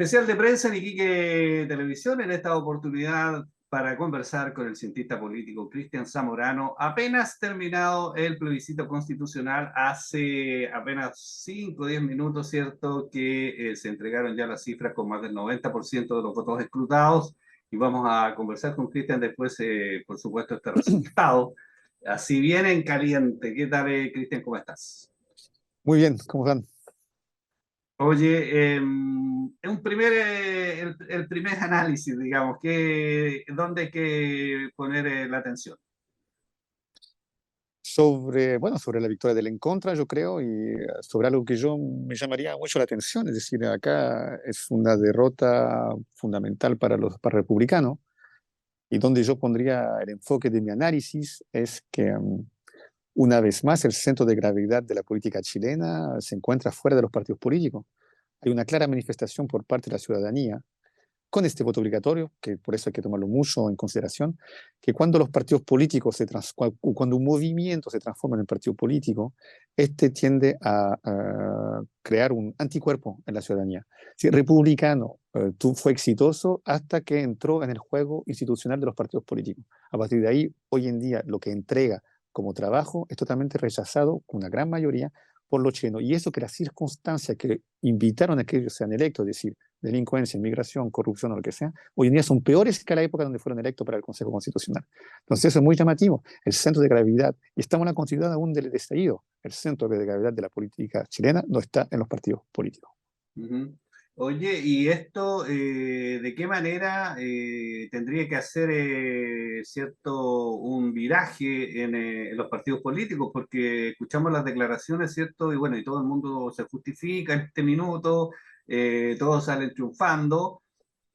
Especial de prensa en Iquique Televisión, en esta oportunidad para conversar con el cientista político Cristian Zamorano. Apenas terminado el plebiscito constitucional, hace apenas 5 o 10 minutos, ¿cierto? Que se entregaron ya las cifras con más del 90% de los votos escrutados. Y vamos a conversar con Cristian después, por supuesto, este resultado. Así bien en caliente. ¿Qué tal, Cristian? ¿Cómo estás? Muy bien, ¿cómo están? Oye, el primer análisis, digamos, ¿dónde hay que poner la atención? Sobre la victoria del en contra, yo creo, y sobre algo que yo me llamaría mucho la atención, es decir, acá es una derrota fundamental para el republicano, y donde yo pondría el enfoque de mi análisis es que una vez más el centro de gravedad de la política chilena se encuentra fuera de los partidos políticos. Hay una clara manifestación por parte de la ciudadanía con este voto obligatorio, que por eso hay que tomarlo mucho en consideración, que cuando los partidos políticos cuando un movimiento se transforma en un partido político, este tiende a crear un anticuerpo en la ciudadanía. Si republicano fue exitoso hasta que entró en el juego institucional de los partidos políticos. A partir de ahí, hoy en día, lo que entrega como trabajo es totalmente rechazado, con una gran mayoría, por los chilenos. Y eso que las circunstancias que invitaron a que ellos sean electos, es decir, delincuencia, inmigración, corrupción o lo que sea, hoy en día son peores que a la época donde fueron electos para el Consejo Constitucional. Entonces eso es muy llamativo, el centro de gravedad, y estamos en la continuidad aún del estallido, el centro de gravedad de la política chilena no está en los partidos políticos. Ujú. Oye, ¿y esto de qué manera tendría que hacer, cierto, un viraje en los partidos políticos? Porque escuchamos las declaraciones, ¿cierto? Y bueno, y todo el mundo se justifica en este minuto, todos salen triunfando.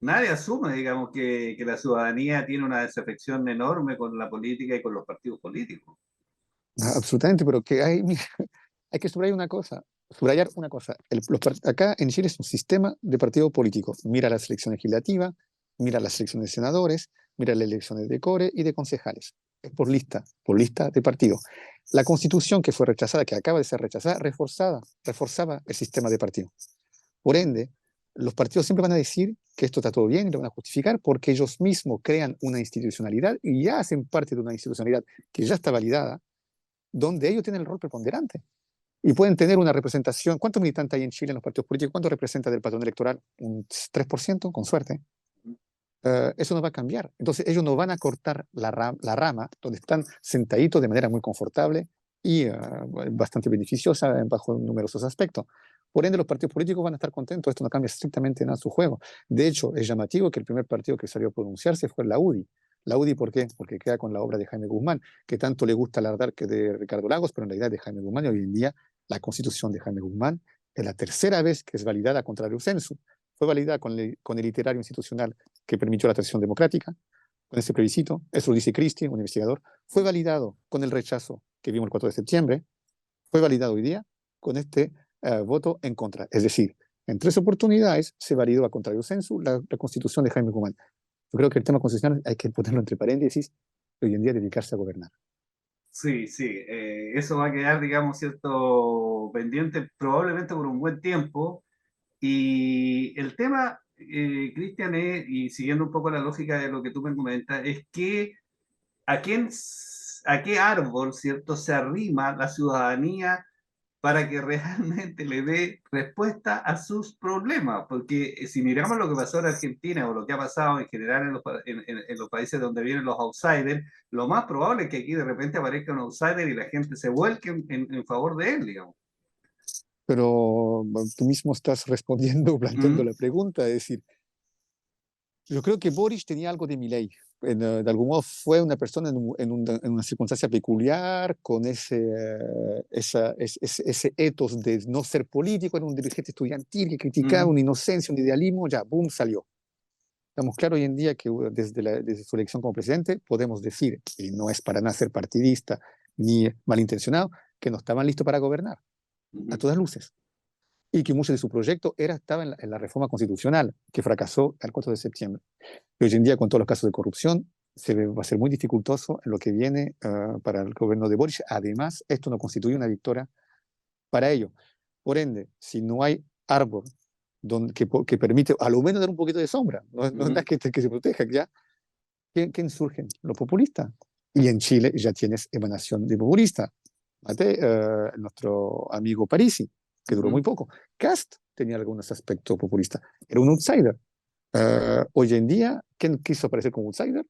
Nadie asume, digamos, que la ciudadanía tiene una desafección enorme con la política y con los partidos políticos. Absolutamente, pero que hay, mira, hay que subrayar una cosa. Acá en Chile es un sistema de partidos políticos. Mira la selección legislativa, mira las elecciones de senadores, mira las elecciones de core y de concejales. Es por lista de partido. La constitución que fue rechazada, que acaba de ser rechazada, reforzaba el sistema de partidos. Por ende, los partidos siempre van a decir que esto está todo bien y lo van a justificar porque ellos mismos crean una institucionalidad y ya hacen parte de una institucionalidad que ya está validada, donde ellos tienen el rol preponderante y pueden tener una representación. ¿Cuántos militantes hay en Chile en los partidos políticos? ¿Cuánto representa del padrón electoral? ¿Un 3%? Con suerte. Eso no va a cambiar. Entonces ellos no van a cortar la rama donde están sentaditos de manera muy confortable y bastante beneficiosa bajo numerosos aspectos. Por ende, los partidos políticos van a estar contentos. Esto no cambia estrictamente nada su juego. De hecho, es llamativo que el primer partido que salió a pronunciarse fue la UDI. La UDI, ¿por qué? Porque queda con la obra de Jaime Guzmán, que tanto le gusta alardar que de Ricardo Lagos, pero en realidad de Jaime Guzmán, y hoy en día la constitución de Jaime Guzmán es la tercera vez que es validada contra el censo. Fue validada con el literario institucional que permitió la transición democrática, con ese plebiscito, eso lo dice Cristi, un investigador, fue validado con el rechazo que vimos el 4 de septiembre, fue validado hoy día con este voto en contra. Es decir, en 3 oportunidades se validó a contrario censo la constitución de Jaime Guzmán. Yo creo que el tema constitucional hay que ponerlo entre paréntesis y hoy en día dedicarse a gobernar. Sí, sí, eso va a quedar, digamos, cierto, pendiente probablemente por un buen tiempo. Y el tema, Cristian, y siguiendo un poco la lógica de lo que tú me comentas, es que a quién, a qué árbol, ¿cierto?, se arrima la ciudadanía para que realmente le dé respuesta a sus problemas. Porque si miramos lo que pasó en Argentina o lo que ha pasado en general en los países donde vienen los outsiders, lo más probable es que aquí de repente aparezca un outsider y la gente se vuelque en favor de él, digamos. Pero bueno, tú mismo estás respondiendo, planteando ¿Mm? la pregunta, es decir, yo creo que Boris tenía algo de Milei. De algún modo fue una persona en una circunstancia peculiar, con ese ethos de no ser político, era un dirigente estudiantil que criticaba ¿Mm? una inocencia, un idealismo, ya, boom, salió. Estamos claros hoy en día que desde su elección como presidente podemos decir, y no es para nada ser partidista ni malintencionado, que no estaban listos para gobernar, a ¿Mm? todas luces. Y que mucho de su proyecto estaba en la reforma constitucional, que fracasó el 4 de septiembre. Y hoy en día, con todos los casos de corrupción, va a ser muy dificultoso en lo que viene para el gobierno de Boris. Además, esto no constituye una victoria para ello. Por ende, si no hay árbol que permite a lo menos dar un poquito de sombra, no es nada Ujú. que se proteja, ¿ya? ¿Quién surgen? Los populistas. Y en Chile ya tienes emanación de populista. Mate, nuestro amigo Parisi, que duró muy Ujú. poco. Cast tenía algunos aspectos populistas. Era un outsider. Hoy en día, ¿quién quiso aparecer como outsider?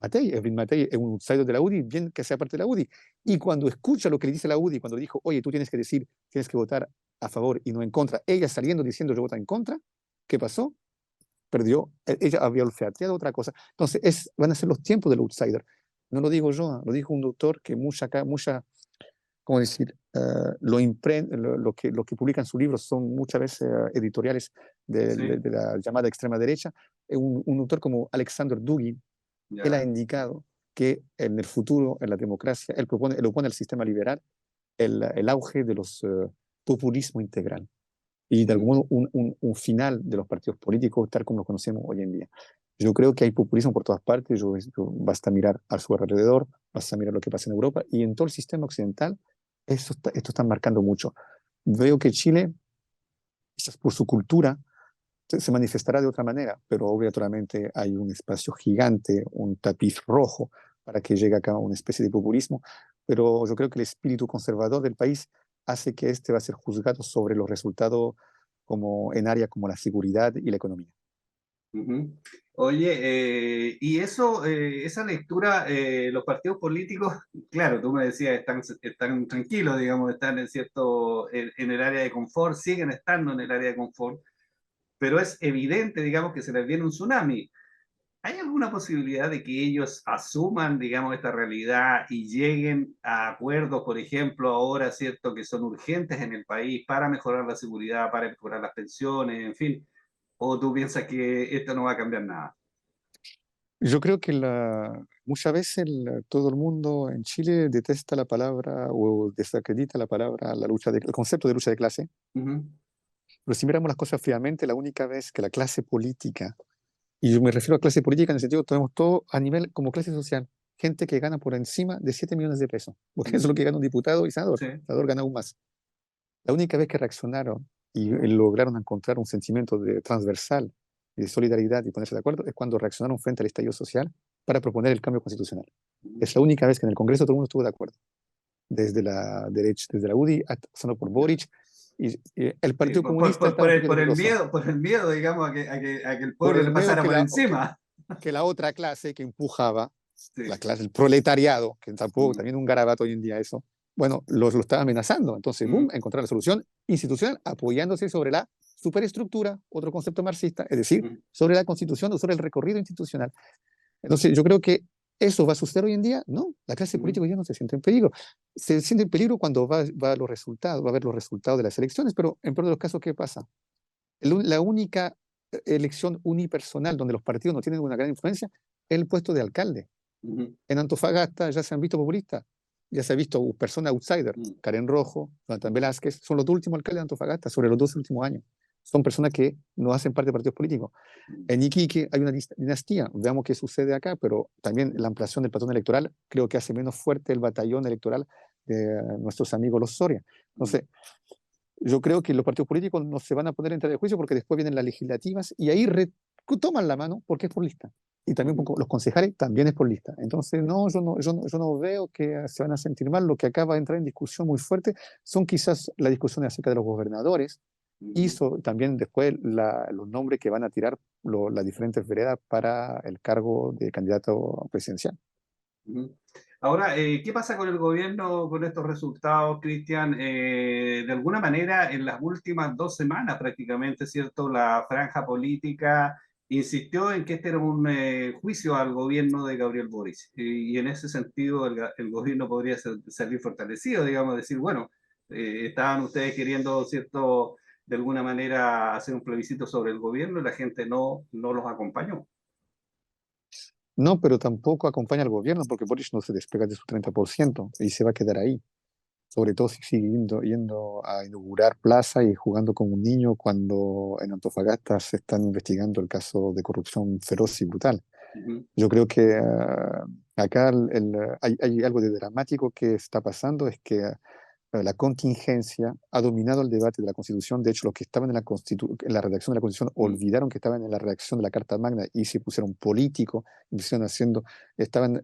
Matei. Erwin Matei es un outsider de la UDI, bien que sea parte de la UDI. Y cuando escucha lo que le dice la UDI, cuando le dijo, oye, tú tienes que decir, tienes que votar a favor y no en contra, ella saliendo diciendo yo voto en contra, ¿qué pasó? Perdió, ella había olfateado otra cosa. Entonces, van a ser los tiempos del outsider. No lo digo yo, lo dijo un doctor que mucha, ¿cómo decir? Lo que publican sus libros son muchas veces editoriales Sí, de la llamada extrema derecha. Un autor como Alexander Dugin, él ha ya. indicado que en el futuro, en la democracia, él opone al sistema liberal el auge de los populismo integral y de algún Mm. modo un final de los partidos políticos tal como los conocemos hoy en día. Yo creo que hay populismo por todas partes, basta mirar a su alrededor, basta mirar lo que pasa en Europa y en todo el sistema occidental, esto está marcando mucho. Veo que Chile, quizás por su cultura, se manifestará de otra manera, pero obviamente hay un espacio gigante, un tapiz rojo para que llegue acá una especie de populismo, pero yo creo que el espíritu conservador del país hace que este va a ser juzgado sobre los resultados como en áreas como la seguridad y la economía. Ujú. Oye, y eso, esa lectura, los partidos políticos, claro, tú me decías, están tranquilos, digamos, están en el área de confort, siguen estando en el área de confort, pero es evidente, digamos, que se les viene un tsunami. ¿Hay alguna posibilidad de que ellos asuman, digamos, esta realidad y lleguen a acuerdos, por ejemplo, ahora, cierto, que son urgentes en el país para mejorar la seguridad, para mejorar las pensiones, en fin? ¿O tú piensas que esto no va a cambiar nada? Yo creo que muchas veces todo el mundo en Chile detesta la palabra o desacredita la palabra, el concepto de lucha de clase, Ujú. pero si miramos las cosas fríamente, la única vez que la clase política. Y yo me refiero a clase política en el sentido, tenemos todo a nivel como clase social. Gente que gana por encima de 7 millones de pesos, porque eso es lo Mm. que gana un diputado y senador. Sí. El senador gana aún más. La única vez que reaccionaron y lograron encontrar un sentimiento de transversal y de solidaridad y ponerse de acuerdo es cuando reaccionaron frente al estallido social para proponer el cambio constitucional. Ujú. Es la única vez que en el Congreso todo el mundo estuvo de acuerdo, desde la derecha, desde la UDI, pasando por Ya. Boric, y el Sí, Partido Comunista estaba un poquito dudoso, por el miedo, digamos, a que el por pueblo el le medio pasara por encima. que la otra clase que empujaba, la Sí. clase, el proletariado, que tampoco, Mm. también un garabato hoy en día eso, bueno, lo estaba amenazando. Entonces, boom, Mm. encontrar la solución institucional apoyándose sobre la superestructura, otro concepto marxista, es decir, Mm. sobre la constitución o sobre el recorrido institucional. Entonces, yo creo que eso va a suceder hoy en día. No, la clase Mm. política ya no se siente en peligro. Se siente en peligro cuando va a los resultados, va a ver los resultados de las elecciones, pero en peor de los casos, ¿qué pasa? La única elección unipersonal donde los partidos no tienen una gran influencia es el puesto de alcalde. Mm. En Antofagasta ya se han visto populistas, ya se ha visto personas outsider, Mm. Karen Rojo, Jonathan Mm. Velázquez, son los dos últimos alcaldes de Antofagasta sobre los 2 últimos años. Son personas que no hacen parte de partidos políticos. Mm. En Iquique hay una dinastía, veamos qué sucede acá, pero también la ampliación del patrón electoral creo que hace menos fuerte el batallón electoral de nuestros amigos los Soria. Mm. Entonces, yo creo que los partidos políticos no se van a poner en tela de juicio porque después vienen las legislativas y ahí toman la mano porque es por lista. Y también Mm. los concejales también es por lista. Entonces, no, yo no veo que se van a sentir mal. Lo que acaba de entrar en discusión muy fuerte son quizás las discusiones acerca de los gobernadores y Mm. también después los nombres que van a tirar las diferentes veredas para el cargo de candidato presidencial. Ujú. Ahora, ¿qué pasa con el gobierno con estos resultados, Cristian? De alguna manera, en las últimas 2 semanas prácticamente, ¿cierto? La franja política insistió en que este era un juicio al gobierno de Gabriel Boric. Y en ese sentido, el gobierno podría salir fortalecido, digamos, decir, bueno, estaban ustedes queriendo, ¿cierto? De alguna manera hacer un plebiscito sobre el gobierno y la gente no los acompañó. No, pero tampoco acompaña al gobierno porque Boris no se despega de su 30% y se va a quedar ahí. Sobre todo si sigue yendo a inaugurar plaza y jugando como un niño cuando en Antofagasta se están investigando el caso de corrupción feroz y brutal. Ujú. Yo creo que acá hay algo de dramático que está pasando, es que la contingencia ha dominado el debate de la Constitución. De hecho, los que estaban en la redacción de la Constitución Mm, olvidaron que estaban en la redacción de la Carta Magna y se pusieron políticos, estaban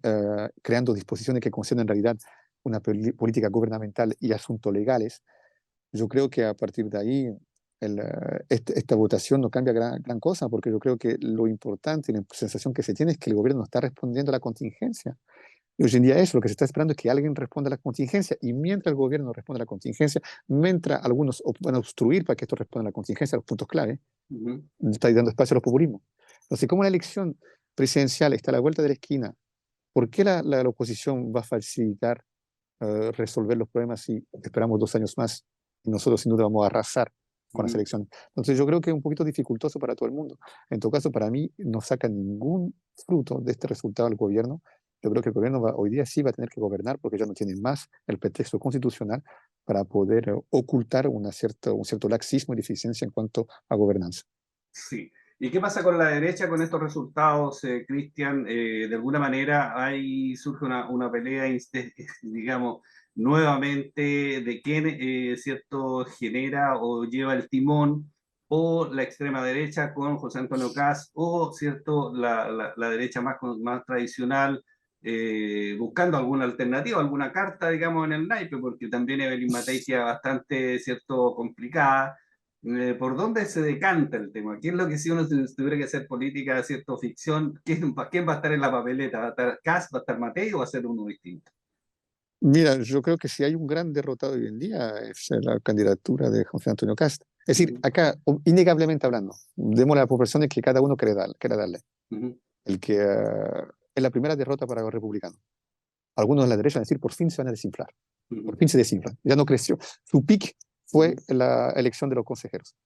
creando disposiciones que conciernen en realidad una política gubernamental y asuntos legales. Yo creo que a partir de ahí esta votación no cambia gran cosa, porque yo creo que lo importante y la sensación que se tiene es que el gobierno está respondiendo a la contingencia. Y hoy en día eso, lo que se está esperando es que alguien responda a la contingencia, y mientras el gobierno responde a la contingencia, mientras algunos van a obstruir para que esto responda a la contingencia, a los puntos clave, ujú. está dando espacio a los populismos. Entonces, como la elección presidencial está a la vuelta de la esquina, ¿por qué la oposición va a facilitar resolver los problemas si esperamos 2 años más y nosotros sin duda vamos a arrasar con las Ujú. elecciones? Entonces yo creo que es un poquito dificultoso para todo el mundo. En todo caso, para mí no saca ningún fruto de este resultado el gobierno. Yo creo que el gobierno hoy día sí va a tener que gobernar porque ya no tiene más el pretexto constitucional para poder ocultar un cierto laxismo y deficiencia en cuanto a gobernanza. Sí. ¿Y qué pasa con la derecha con estos resultados, Cristian? De alguna manera ahí surge una pelea, digamos, nuevamente de quién, cierto, genera o lleva el timón, o la extrema derecha con José Antonio Kast, o, cierto, la derecha más tradicional, buscando alguna alternativa, alguna carta, digamos, en el naipe, porque también Evelyn Matei queda bastante, cierto, complicada. ¿Por dónde se decanta el tema? ¿Qué es lo que si uno tuviera que hacer política, cierto, ficción, quién va a estar en la papeleta? ¿Va a estar Kast, va a estar Matei o va a ser uno distinto? Mira, yo creo que si hay un gran derrotado hoy en día es la candidatura de José Antonio Cast. Es decir, Ujú, acá, innegablemente hablando, demos la proporción que cada uno quiere darle. ujú, El que es la primera derrota para los republicanos. Algunos de la derecha van a decir, por fin se van a desinflar. Por ujú, fin se desinflan. Ya no creció. Su pick fue ujú, la elección de los consejeros.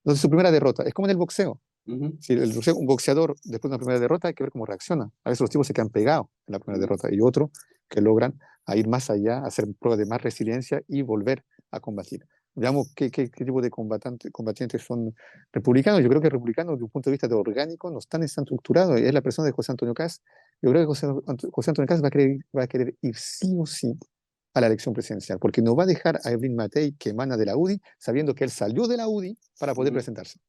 Entonces, su primera derrota es como en el boxeo. ujú, Si un boxeador, después de una primera derrota, hay que ver cómo reacciona. A veces los tipos se quedan pegados en la primera ujú, derrota y otros que logran a ir más allá, hacer pruebas de más resiliencia y volver a combatir. Veamos qué tipo de combatientes son republicanos. Yo creo que republicanos, desde un punto de vista de orgánico, no están estructurados. Es la persona de José Antonio Caz. Yo creo que José Antonio Caz va a querer ir sí o sí a la elección presidencial, porque no va a dejar a Evelyn Matei, que emana de la UDI, sabiendo que él salió de la UDI para poder ujú, presentarse.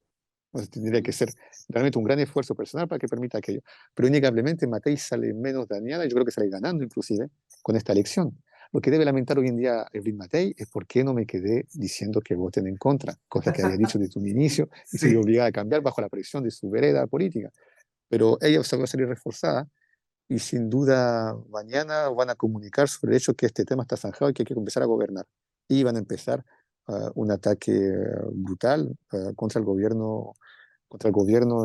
Entonces tendría que ujú. ser realmente un gran esfuerzo personal para que permita aquello. Pero innegablemente Matei sale menos dañada y yo creo que sale ganando inclusive con esta elección. Lo que debe lamentar hoy en día Evelyn Matei es por qué no me quedé diciendo que voten en contra, cosa que había dicho desde un inicio y se vio Sí, obligada a cambiar bajo la presión de su vereda política. Pero ella se va a salir reforzada y sin duda mañana van a comunicar sobre el hecho que este tema está zanjado y que hay que empezar a gobernar. Y van a empezar un ataque brutal contra el gobierno,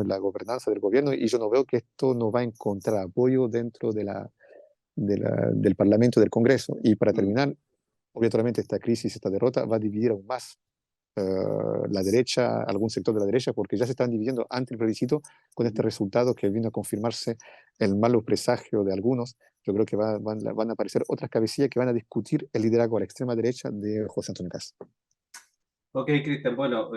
la gobernanza del gobierno, y yo no veo que esto no va a encontrar apoyo dentro del Parlamento, del Congreso. Y para mm, terminar, obviamente esta crisis, esta derrota va a dividir aún más la derecha, algún sector de la derecha, porque ya se están dividiendo ante el plebiscito con este ujú. resultado que vino a confirmarse el malo presagio de algunos. Yo creo que van a aparecer otras cabecillas que van a discutir el liderazgo a la extrema derecha de José Antonio Caz. Ok, Cristian, bueno,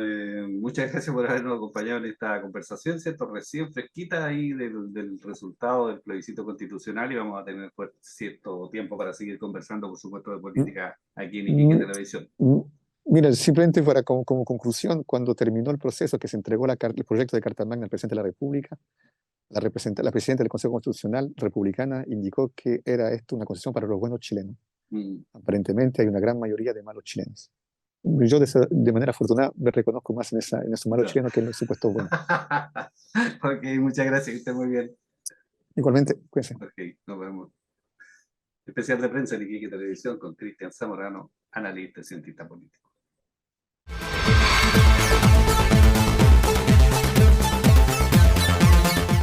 muchas gracias por habernos acompañado en esta conversación, ¿cierto? Recién fresquita ahí del resultado del plebiscito constitucional y vamos a tener pues, cierto tiempo para seguir conversando, por supuesto, de Mm, política aquí en Iquique mm, Televisión. mm. Mira, simplemente para como conclusión, cuando terminó el proceso que se entregó el proyecto de Carta Magna al presidente de la República, la presidenta del Consejo Constitucional republicana indicó que era esto una constitución para los buenos chilenos. Mm. Aparentemente hay una gran mayoría de malos chilenos. Yo de manera afortunada me reconozco más en esos malos Ya. chilenos que en los supuestos buenos. Ok, muchas gracias, que esté muy bien. Igualmente, cuídense. Ok, nos vemos. Especial de prensa en Iquique Televisión con Cristian Zamorano, analista y cientista político.